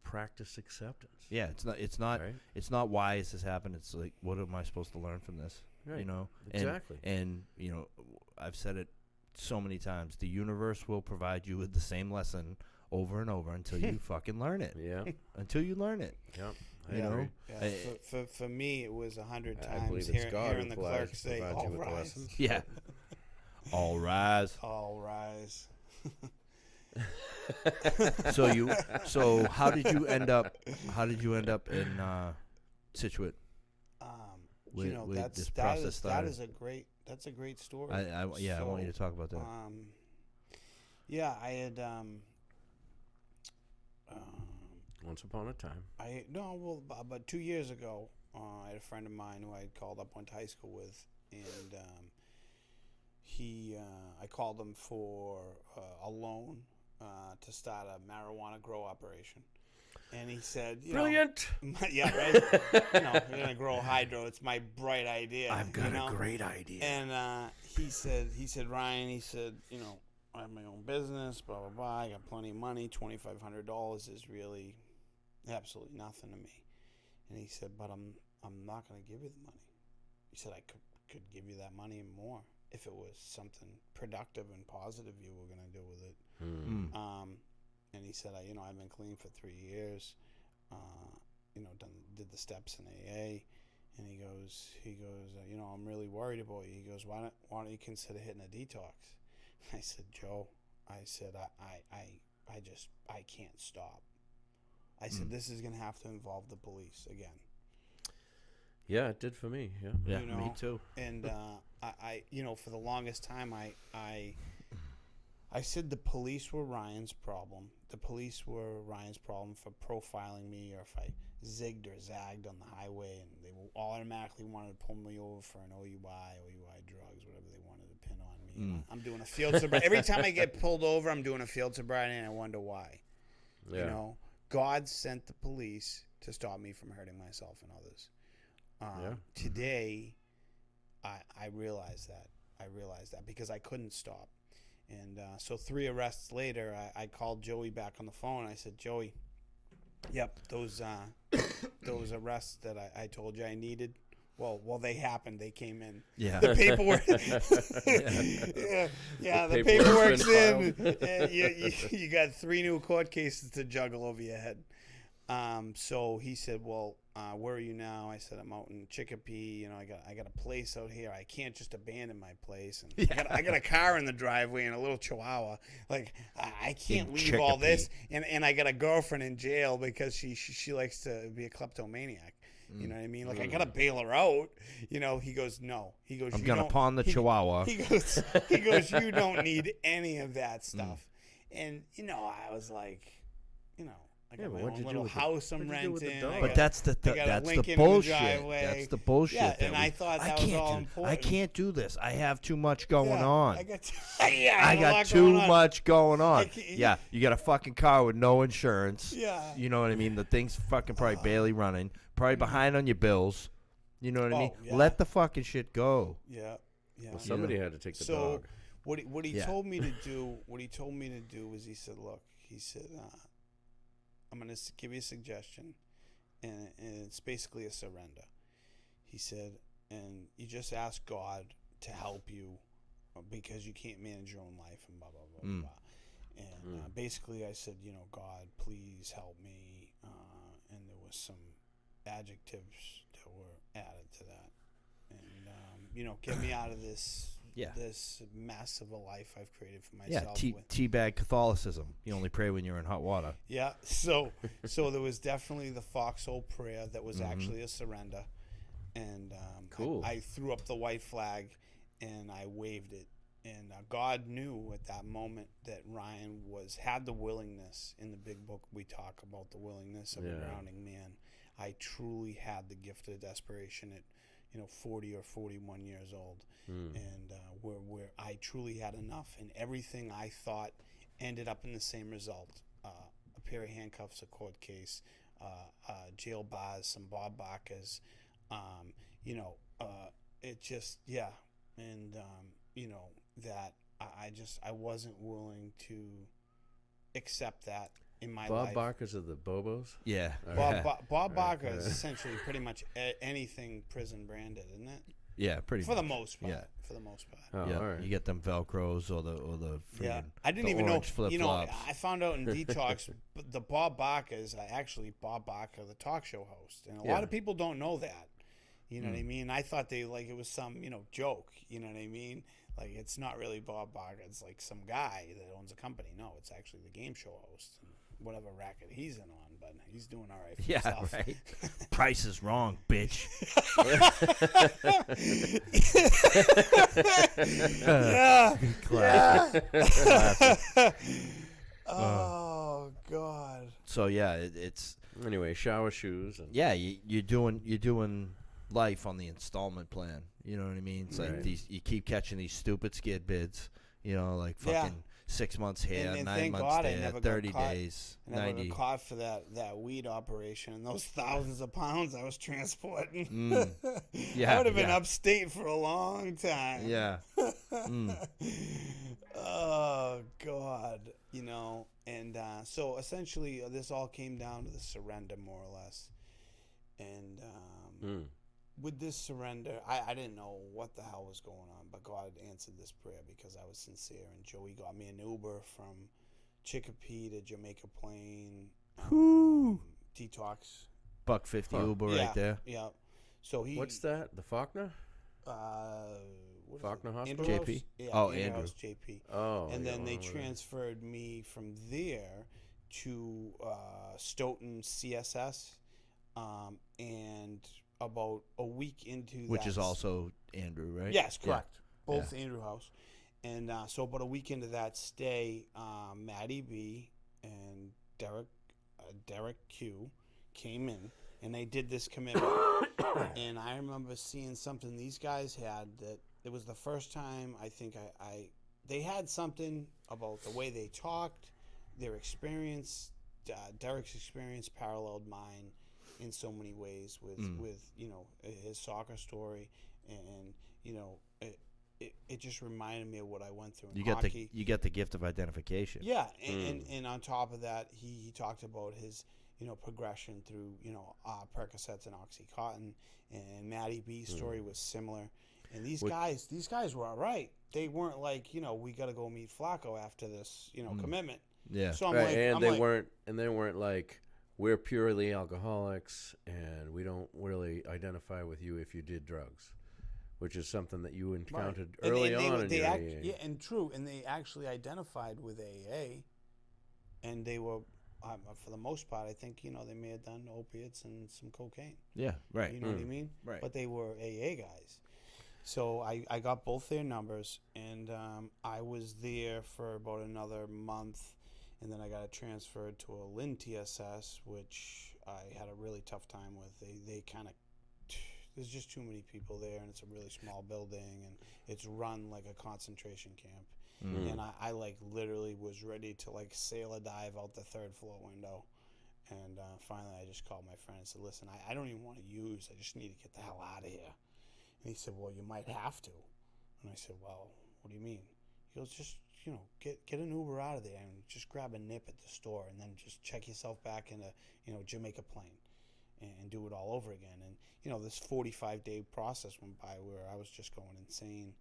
practice acceptance. Yeah, it's not why has this happened. It's like, what am I supposed to learn from this? Right. You know, exactly. And you know, I've said it so many times. The universe will provide you with the same lesson over and over until you fucking learn it. Yeah. Until you learn it. Yep. You know. Yeah. For me, it was 100 I times believe it's God hearing who the clerk say, provides you "All with rise." lessons. Yeah. All rise. All rise. So how did you end up in Scituate? You know, that is a great story. I want you to talk about that. Yeah, I had Once upon a time. about 2 years ago, I had a friend of mine who I had called up, went to high school with, and I called him for a loan to start a marijuana grow operation. And he said, Brilliant. Yeah, right? You're going to grow hydro. It's my bright idea. I've got a great idea. And he said, Ryan, I have my own business, blah, blah, blah. I got plenty of money. $2,500 is really absolutely nothing to me. And he said, but I'm not going to give you the money. He said, I could give you that money and more if it was something productive and positive you were going to do with it. And he said, I've been clean for 3 years, did the steps in AA. And he goes, I'm really worried about you. He goes, why don't you consider hitting a detox? I said, Joe, I can't stop. I said, this is going to have to involve the police again. Yeah, it did for me. Yeah, me too. And I for the longest time, I said the police were Ryan's problem. The police were Ryan's problem for profiling me, or if I zigged or zagged on the highway, and they automatically wanted to pull me over for an OUI drugs, whatever they wanted to pin on me. I'm doing a field sobriety. Every time I get pulled over, I'm doing a field sobriety, and I wonder why. Yeah. God sent the police to stop me from hurting myself and others. Today, I realized that. I realized that because I couldn't stop. And so 3 arrests later, I called Joey back on the phone. I said, Joey, Yep, those arrests that I told you I needed. Well, they happened. They came in. Yeah. The paperwork. The paperwork's in. You got 3 new court cases to juggle over your head. So he said, "Well, where are you now?" I said, "I'm out in Chicopee. You know, I got a place out here. I can't just abandon my place. And I got a car in the driveway and a little Chihuahua. Like I can't In leave all Chicopee. this. And I got a girlfriend in jail because she likes to be a kleptomaniac." You know what I mean? Like I gotta bail her out. You know, he goes, no. He goes, I'm you gonna don't- pawn the he- Chihuahua. He goes, you don't need any of that stuff. And you know, I was like, you know, I got but my what'd own you do little with the- house I'm what'd you do with the renting. dog? I But got- that's the I got a that's the Lincoln in the bullshit. driveway. That's the bullshit. Yeah, that and I thought that was all I important. can't do this. I have too much going Yeah, on. I got, I a got lot too going on. much going on. can't- Yeah, you got a fucking car with no insurance. Yeah. You know what I mean? The thing's fucking probably barely running. Probably behind on your bills. You know what I mean? Oh, yeah. Let the fucking shit go. Yeah. Yeah. Well, somebody had to take the So dog. what he Yeah. told me to do, was he said, look, he said, I'm going to give you a suggestion, and it's basically a surrender. He said, and you just ask God to help you because you can't manage your own life and blah, blah, blah, Mm. blah. And basically I said, you know, God, please help me. And there was some adjectives that were added to that. And, you know, get me out of this this mess of a life I've created for Yeah, myself. teabag Catholicism. You only pray when you're in hot water. Yeah, so there was definitely the foxhole prayer that was actually a surrender. And Cool. I threw up the white flag and I waved it. And God knew at that moment that Ryan had the willingness. In the big book, we talk about the willingness of a drowning man. I truly had the gift of desperation at 40 or 41 years old. And where I truly had enough, and everything I thought ended up in the same result. A pair of handcuffs, a court case, jail bars, some Bob Barkers, it just, and, that I wasn't willing to accept that in my Bob life. Barkers of the Bobos? Yeah. Bob Barker is essentially pretty much anything prison branded, isn't it? Yeah, pretty For much. the most part. Yeah. For the most part. Oh, Yeah, all right. you get them Velcros or the Yeah, freaking I didn't the even know. orange flip-flops. I found out in detox the Bob Barkers are actually Bob Barker, the talk show host, and a lot of people don't know that. You know what I mean? I thought it was some joke. You know what I mean? Like it's not really Bob Barker. It's like some guy that owns a company. No, it's actually the game show host. And whatever racket he's in on, but he's doing all right for Yeah, himself. right. Price is wrong, bitch. Yeah. Classic. Classic. Oh God. So yeah, it's Anyway, shower shoes. And you're doing life on the installment plan. You know what I mean? It's like you keep catching these stupid skid bids. Like fucking 6 months here, And 9 thank months God I there, never got 30 caught. days, And I 90. got caught for that weed operation and those thousands of pounds I was transporting. Yeah, I would have been yeah. upstate for a long time. Yeah. Oh God, and so essentially this all came down to the surrender, more or less. And with this surrender, I didn't know what the hell was going on, but God answered this prayer because I was sincere. And Joey got me an Uber from Chicopee to Jamaica Plain. Detox. $150 Uber right there. Yeah. So he. What's that? The Faulkner? What is Faulkner it? Hospital? Andrew JP? House? Yeah, Oh, Andrew Andrew. House, JP. Oh. And yeah, then they well, transferred me from there to Stoughton CSS, and about a week into Which that, is also Andrew, right? yes, Yeah. correct, both Andrew House, and so about a week into that stay, Maddie B and Derek Q came in and they did this commitment, and I remember seeing something these guys had that it was the first time I think they had something about the way they talked, their experience. Derek's experience paralleled mine in so many ways with his soccer story, and it just reminded me of what I went through in hockey. You get the gift of identification. Yeah, and on top of that, he talked about progression through, Percocets and OxyContin, and Maddie B's story was similar. And these guys were all right. They weren't like, we got to go meet Flacco after this, commitment. Yeah. So I'm Right, like, and they weren't like, we're purely alcoholics and we don't really identify with you if you did drugs, which is something that you encountered early on in your AA. Yeah, and true. And they actually identified with AA, and they were, for the most part, I think, they may have done opiates and some cocaine. Yeah, right. You know what I mean? Right. But they were AA guys. So I got both their numbers, and I was there for about another month, and then I got transferred to a Lynn TSS, which I had a really tough time with. They kind of, there's just too many people there, and it's a really small building, and it's run like a concentration camp. And I like literally was ready to like sail a dive out the third floor window. And finally I just called my friend and said, listen, I don't even want to use, I just need to get the hell out of here. And he said, well, you might have to. And I said, well, what do you mean? He goes, just, get an Uber out of there and just grab a nip at the store, and then just check yourself back into, Jamaica Plain, and do it all over again. And, this 45-day process went by where I was just going insane.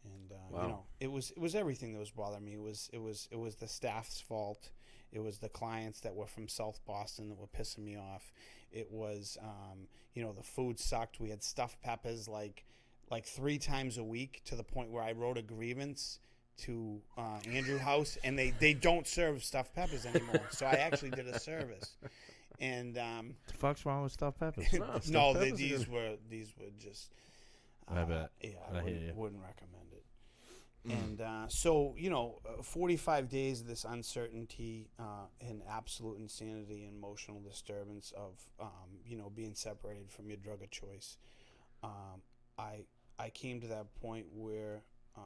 And, wow. It was everything that was bothering me. It was the staff's fault. It was the clients that were from South Boston that were pissing me off. It was, the food sucked. We had stuffed peppers like 3 times a week, to the point where I wrote a grievance to Andrew House, and they don't serve stuffed peppers anymore. So I actually did a service. And the fuck's wrong with stuffed peppers? no, these were just. I bet. Yeah, I I hear wouldn't recommend it. And so 45 days of this uncertainty and absolute insanity and emotional disturbance of being separated from your drug of choice. I came to that point where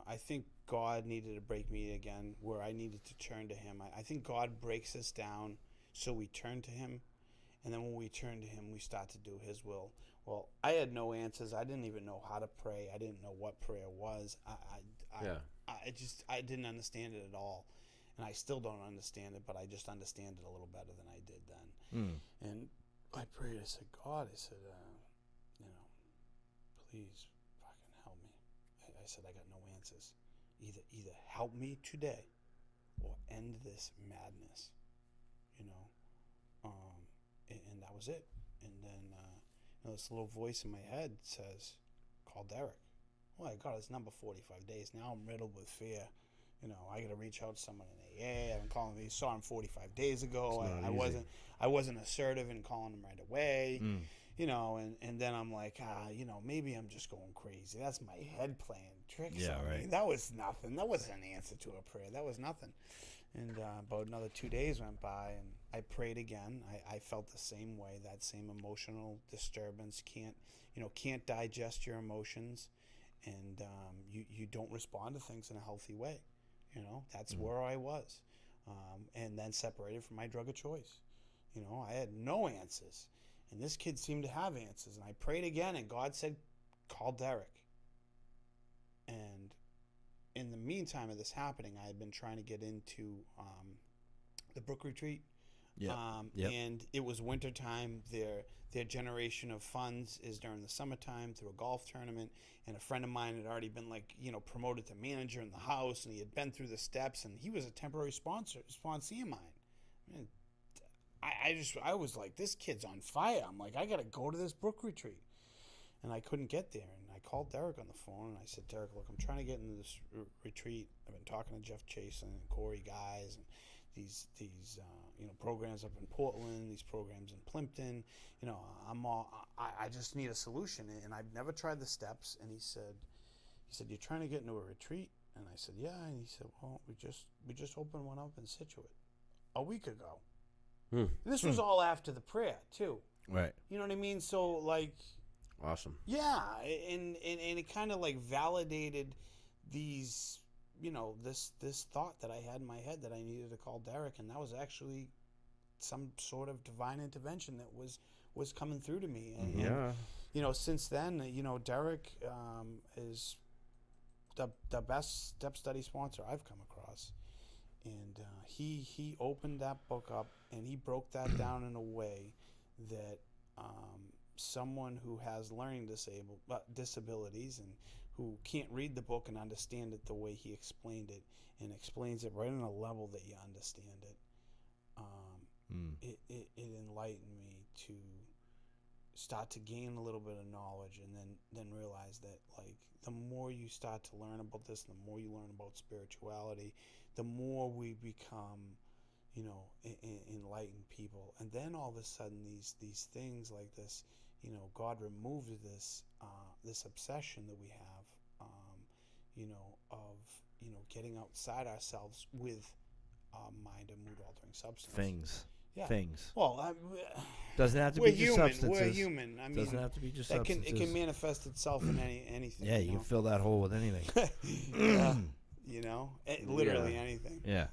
I think God needed to break me again, where I needed to turn to Him. I think God breaks us down so we turn to Him, and then when we turn to Him, we start to do His will. Well, I had no answers. I didn't even know how to pray. I didn't know what prayer was. I didn't understand it at all, and I still don't understand it. But I just understand it a little better than I did then. And I prayed. I said, God, I said, please fucking help me. I said, I got no answers. Either help me today, or end this madness. And that was it. And then this little voice in my head says, call Derek. Well, I got his number 45 days. Now I'm riddled with fear. I got to reach out to someone in AA. I've been calling him. Saw him 45 days ago. I wasn't assertive in calling him right away. And then I'm like, maybe I'm just going crazy. That's my head playing tricks on me. That was nothing. That wasn't an answer to a prayer. That was nothing. And about another 2 days went by, and I prayed again. I felt the same way, that same emotional disturbance. Can't digest your emotions, and you don't respond to things in a healthy way. That's where I was, and then separated from my drug of choice. I had no answers, and this kid seemed to have answers. And I prayed again, and God said, call Derek. And in the meantime of this happening, I had been trying to get into the Brook Retreat. And it was wintertime. Their generation of funds is during the summertime through a golf tournament. And a friend of mine had already been promoted to manager in the house, and he had been through the steps, and he was a temporary sponsee of mine. And I was like, this kid's on fire. I'm like, I got to go to this Brook Retreat. And I couldn't get there. And I called Derek on the phone, and I said, Derek, look, I'm trying to get into this retreat. I've been talking to Jeff Chasen and Corey guys, and these programs up in Portland, these programs in Plimpton. I just need a solution, and I've never tried the steps. And he said, you're trying to get into a retreat? And I said, yeah. And he said, well, we just opened one up in Scituate a week ago. And this was all after the prayer too. Right. You know what I mean? So awesome. Yeah, and it kind of validated these, this thought that I had in my head that I needed to call Derek, and that was actually some sort of divine intervention that was coming through to me. And since then, Derek is the best step study sponsor I've come across. he opened that book up and he broke that down in a way that someone who has learning disabilities and who can't read the book and understand it the way he explained it, and explains it right on a level that you understand it. It enlightened me to start to gain a little bit of knowledge, and then realize that, like, the more you start to learn about this, the more you learn about spirituality, the more we become, enlightened people. And then all of a sudden, these things like this, God removes this this obsession that we have, of getting outside ourselves with mind and mood altering substances. Things. Well, Doesn't have to we're be just human. substances. We're human. I mean, Doesn't have to be just that substances. it can manifest itself in anything. Yeah, you can fill that hole with anything. Literally anything. Yeah.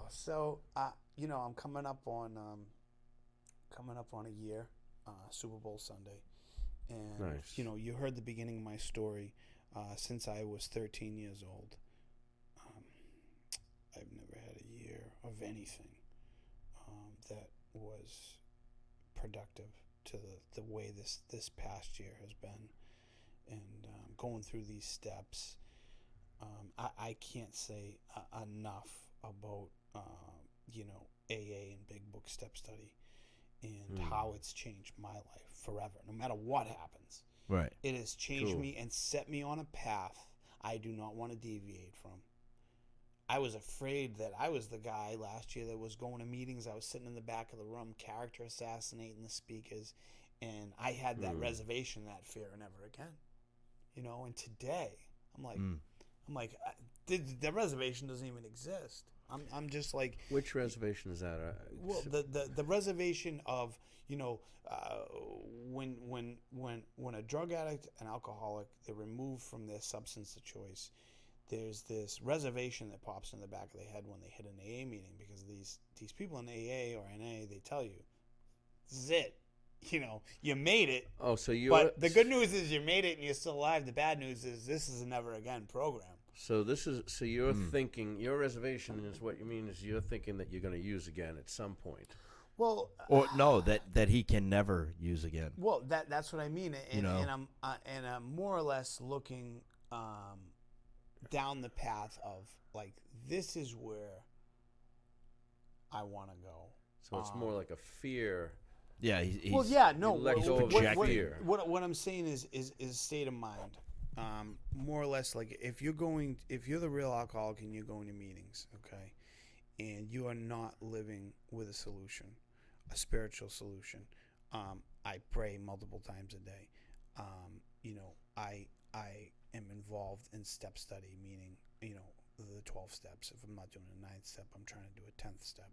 So I'm coming up on a year, Super Bowl Sunday, and Nice. you heard the beginning of my story. Since I was 13 years old, I've never had a year of anything that was productive to the way this past year has been, and going through these steps. I can't say enough about AA and Big Book Step Study and how it's changed my life forever. No matter what happens, Right. it has changed me and set me on a path I do not want to deviate from. I was afraid that I was the guy last year that was going to meetings. I was sitting in the back of the room, character assassinating the speakers, and I had that reservation, that fear, never again. And today I'm like, the reservation doesn't even exist. I'm just like, Which reservation is that? well, the reservation of when a drug addict, an alcoholic, they're removed from their substance of choice, there's this reservation that pops in the back of their head when they hit an AA meeting, because these people in AA or NA, they tell you, this is it. You made it. Oh, so you. But the good news is you made it and you're still alive. The bad news is this is a never again program. So you're thinking, your reservation is, what you mean is you're thinking that you're going to use again at some point. Well, Or no, that he can never use again. well, that's what I mean, and I'm more or less looking down the path of, like, this is where I want to go. So it's more like a fear. Yeah, he's Well, yeah, no. You let go of fear. What I'm saying is state of mind. More or less, like, if you're the real alcoholic and you're going to meetings, okay, and you are not living with a solution, a spiritual solution. I pray multiple times a day. I am involved in step study, meaning, the 12 steps. If I'm not doing a 9th step, I'm trying to do a 10th step.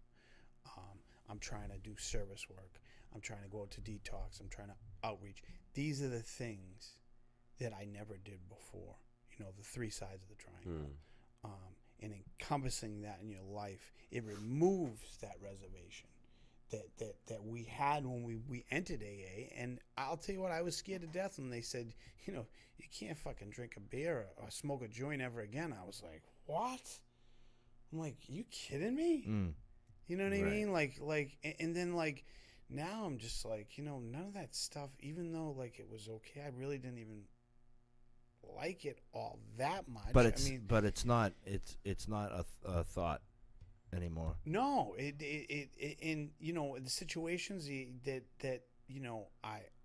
I'm trying to do service work. I'm trying to go to detox. I'm trying to outreach. These are the things that I never did before. The 3 sides of the triangle. And encompassing that in your life, it removes that reservation that we had when we entered AA. And I'll tell you what, I was scared to death when they said, you can't fucking drink a beer or smoke a joint ever again. I was like, what? I'm like, you kidding me? You know what I mean? Like, and then, like, now I'm just like, none of that stuff, even though, like, it was okay, I really didn't even like it all that much. But it's not a thought anymore. No, it in the situations that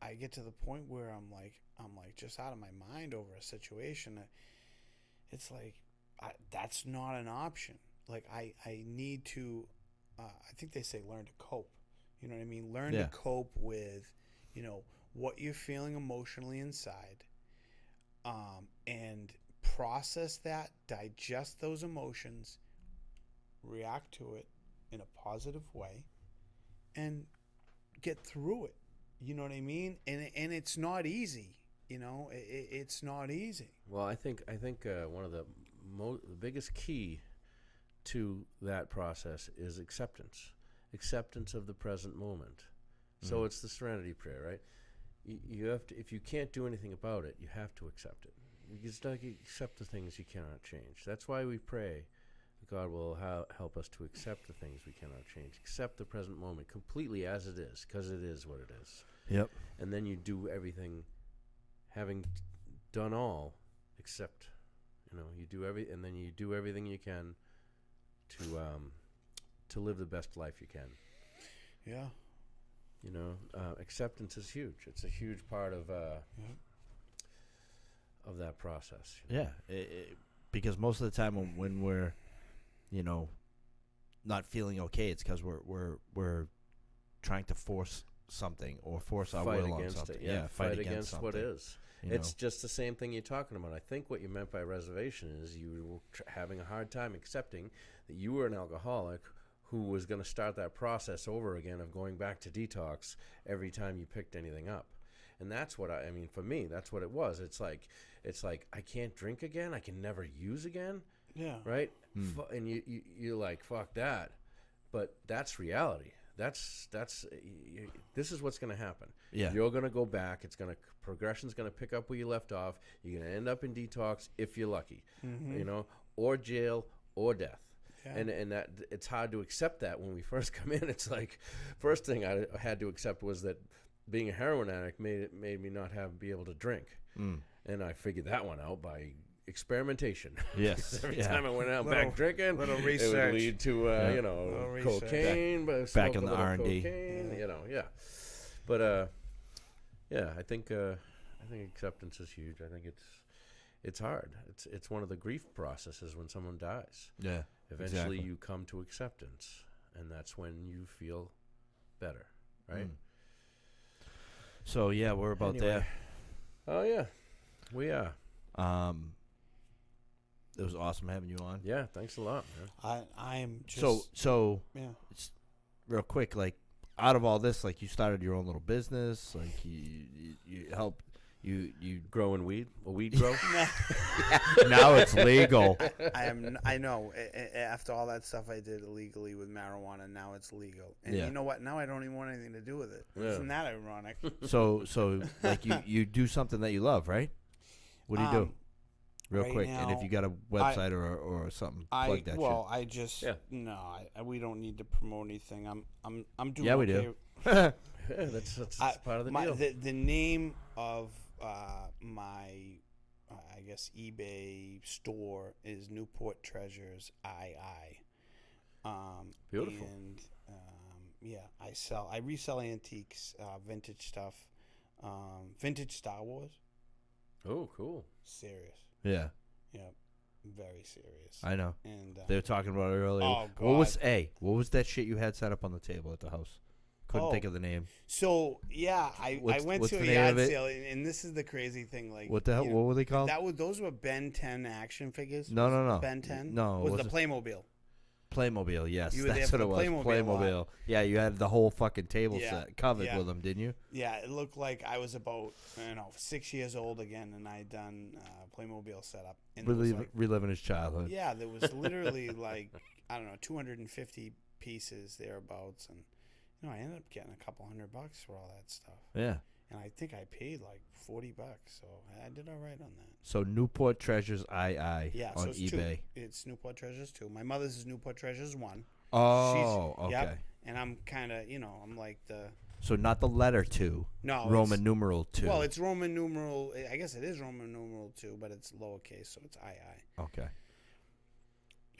I get to the point where I'm like just out of my mind over a situation. It's like that's not an option. Like, I need to. I think they say learn to cope. You know what I mean? Learn to cope with, what you're feeling emotionally inside, and process that, digest those emotions, react to it in a positive way, and get through it. You know what I mean? And it's not easy. It's not easy. Well, I think one of the biggest key to that process is acceptance of the present moment. So it's the Serenity Prayer, right? You have to, if you can't do anything about it, you have to accept it. You just gotta accept the things you cannot change. That's why we pray. God will help us to accept the things we cannot change. Accept the present moment completely as it is, because it is what it is. Yep. And then you do everything, having done all, except, you do everything you can to live the best life you can. Yeah. Acceptance is huge. It's a huge part of that process. Yeah, because most of the time when we're, not feeling okay, it's because we're trying to force something or force our will on something. Fight against something, what is. It's just the same thing you're talking about. I think what you meant by reservation is you were having a hard time accepting that you were an alcoholic who was going to start that process over again of going back to detox every time you picked anything up. And that's what for me, that's what it was. It's like I can't drink again. I can never use again. Yeah. Right? And you're like, fuck that. But that's reality. This is what's going to happen. Yeah. You're going to go back. Progression's going to pick up where you left off. You're going to end up in detox if you're lucky, or jail or death. Yeah. And that it's hard to accept that when we first come in. It's like, first thing I had to accept was that being a heroin addict made me not be able to drink. And I figured that one out by experimentation. Yes. Every time I went out back drinking, little it research. would lead to cocaine, back in the R&D. Cocaine, But I think acceptance is huge. I think it's hard. It's one of the grief processes when someone dies. Yeah. Eventually you come to acceptance, and that's when you feel better, right? So we're about there. Oh yeah, we are. It was awesome having you on. Yeah, thanks a lot, man. I am just it's real quick, like, out of all this, like, you started your own little business, like you helped you growing weed, a weed grow. Now it's legal. I know. After all that stuff I did illegally with marijuana, now it's legal. And you know what? Now I don't even want anything to do with it. Yeah. Isn't that ironic? So like you do something that you love, right? What do you do? Real quick, now, and if you got a website or something, plug that shit. I just we don't need to promote anything. I'm doing. Yeah, we do. That's part of the deal. The name of my I guess eBay store is Newport Treasures II. Beautiful. And I resell antiques, vintage stuff, vintage Star Wars. Oh, cool. Serious. Yeah. Yeah. Very serious. I know. And they were talking about it earlier. Oh, God. What was that shit you had set up on the table at the house? Couldn't think of the name. So I went to a yard sale, and this is the crazy thing. Like, what the hell? What were they called? Those were Ben 10 action figures. No. Ben 10. No, was the Playmobil. Playmobil, yes, you that's what it was. Playmobil. Yeah, you had the whole fucking table set covered with them, didn't you? Yeah, it looked like I was about 6 years old again, and I'd done Playmobil setup. And reliving his childhood. Yeah, there was literally like 250 pieces thereabouts, and I ended up getting a couple $100 for all that stuff. Yeah. And I think I paid like $40, so I did all right on that. So Newport Treasures II on eBay. It's Newport Treasures 2. My mother's is Newport Treasures 1. Oh, okay. Yep, and I'm kind of, I'm like the... So not the letter 2. No. Roman numeral 2. Well, it's Roman numeral... I guess it is Roman numeral 2, but it's lowercase, so it's II. Okay.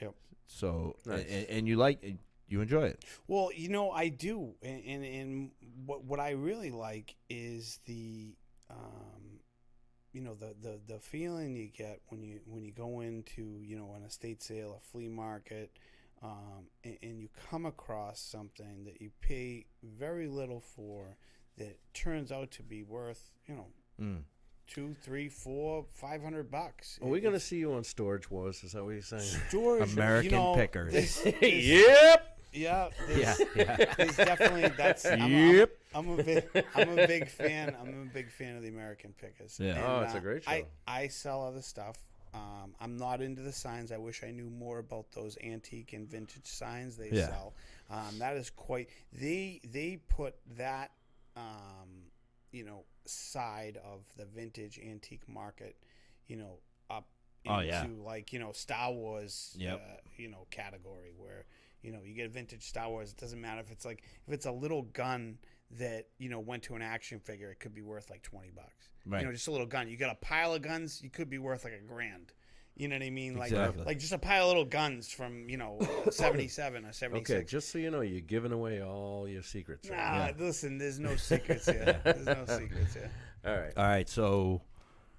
Yep. So, nice. And you like... You enjoy it? Well, I do, and what I really like is the the feeling you get when you go into an estate sale, a flea market, and you come across something that you pay very little for that turns out to be worth $200, $300, $400, $500. Are we going to see you on Storage Wars? Is that what you're saying? Storage, American Pickers. Yep. Yeah, yeah. There's definitely that's. Yep. I'm a big fan. I'm a big fan of the American Pickers. Yeah. And, it's a great show. I sell other stuff. I'm not into the signs. I wish I knew more about those antique and vintage signs they sell. That is quite. They put that side of the vintage antique market up Oh, into yeah. like, Star Wars, Yep. category where, you get a vintage Star Wars. It doesn't matter if it's a little gun that, went to an action figure, it could be worth like $20. Right. Just a little gun. You got a pile of guns, you could be worth like $1,000. You know what I mean? Exactly. Like just a pile of little guns from, 77 or 76. Okay, just so you know, you're giving away all your secrets. Nah, Right? listen, there's no secrets here. There's no secrets here. All right. All right, so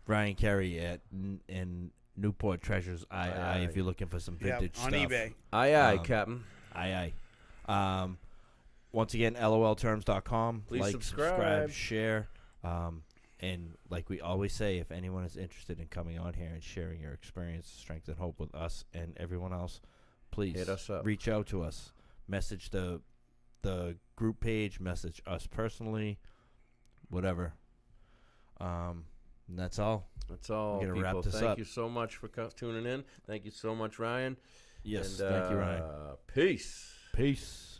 Ryan Carey in Newport Treasures II if you're looking for some vintage on stuff. eBay. Aye, Captain. Aye. Once again, lolterms.com. Please like, subscribe. share. And like we always say, if anyone is interested in coming on here and sharing your experience, strength, and hope with us and everyone else, please Hit us up. reach out to us. Message the group page, message us personally, whatever. And that's all. That's all, We're gonna people. wrap this Thank up. you so much for tuning in. Thank you so much, Ryan. Yes, And, thank you, Ryan. Peace. Peace.